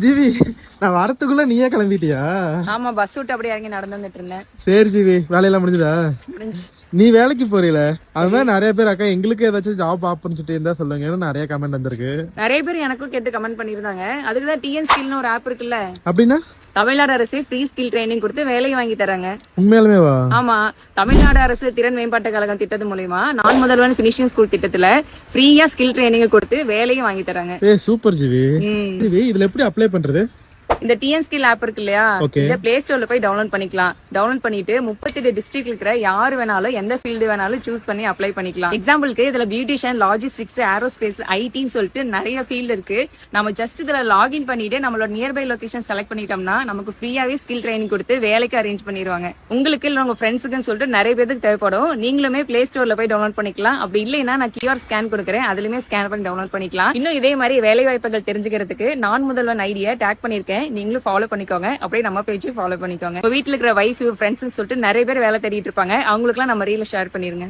GV நான் வரத்துக்குள்ள நீயே கிளம்பிட்டியா? ஆமா, பஸ் விட்டு அப்படியே இறங்கி நடந்து வந்துட்டு இருந்தேன். சரி ஜிவி, வேலையெல்லாம் முடிஞ்சுதா? முடிஞ்சு. நீ வேலைக்கு போறீல, அது மாதிரி நிறைய பேர் அக்கா எங்களுக்கு ஏதாச்சும் ஜாப் ஆப்பர்ச்சுனிட்டி இருந்தா சொல்லுங்க, நிறைய கமெண்ட் வந்திருக்கு. நிறைய பேர் எனக்கும் கேட்டு கமெண்ட் பண்ணிருந்தாங்க. அதுக்குதான் டிஎன் ஸ்கில்னு ஒரு ஆப் இருக்குல்ல, அப்படின்னா தமிழ்நாடு அரசு ஃப்ரீ ஸ்கில் ட்ரைனிங் கொடுத்து வேலையை வாங்கி தராங்க. உண்மையாலுமே வா? ஆமா, தமிழ்நாடு அரசு திறன் மேம்பாட்டு கழகம் திட்டத்து மூலமா நான் முதல்வன் பினிஷிங் ஸ்கூல் திட்டத்துல ஃப்ரீயா ஸ்கில் ட்ரைனிங் கொடுத்து வேலையும் வாங்கி தராங்க. Super GV. ஜிவி இதுல எப்படி அப்ளை பண்றது? இந்த டிஎன் ஸ்கில் ஆப் இருக்கு இல்லையா, இந்த பிளே ஸ்டோர்ல போய் டவுன்லோட் பண்ணிக்கலாம். டவுன்லோட் பண்ணிட்டு 38 டிஸ்ட்ரிக்ட் இருக்கிற யாரு வேணாலும் எந்த ஃபீல்டு வேணாலும் சூஸ் பண்ணி அப்ளை பண்ணிக்கலாம். எக்ஸாம்பிளுக்கு இதுல பியூட்டிஷியன், லாஜிஸ்டிக்ஸ், ஏரோஸ்பேஸ், ஐடின்னு சொல்லிட்டு நிறைய ஃபீல்டு இருக்கு. நம்ம ஜஸ்ட் இதுல லாகின் பண்ணிட்டு நம்மளோட நியர்பை லொகேஷன் செலக்ட் பண்ணிட்டோம்னா நமக்கு ஃப்ரீயாவே ஸ்கில் ட்ரைனிங் கொடுத்து வேலைக்கு அரேஞ்ச் பண்ணிடுவாங்க. உங்களுக்கு இல்ல உங்க ஃப்ரெண்ட்ஸுக்குன்னு சொல்லிட்டு நிறைய பேருக்கு தேவைப்படும். நீங்களுமே பிளே ஸ்டோர்ல போய் டவுன்லோட் பண்ணிக்கலாம். அப்படி இல்லைன்னா நான் கியூஆர் ஸ்கேன் கொடுக்குறேன், அதுலயுமே ஸ்கேன் பண்ணி டவுன்லோட் பண்ணிக்கலாம். இன்னும் இதே மாதிரி வேலை வாய்ப்புகள் தெரிஞ்சுக்கிறதுக்கு நான் முதல்வன் ஐடியா டேக் பண்ணிருக்கேன், நீங்களும் ஃபாலோ பண்ணிக்கோங்க. அப்படியே நம்ம பேஜ் ஃபாலோ பண்ணிக்கோங்க. வீட்டுல இருக்கிற வைஃப், ஃப்ரெண்ட்ஸ் சொல்லிட்டு நிறைய பேர் வேலை தேடிட்டு இருப்பாங்க, அவங்களுக்குலாம் நம்ம ரீல ஷேர் பண்ணிருங்க.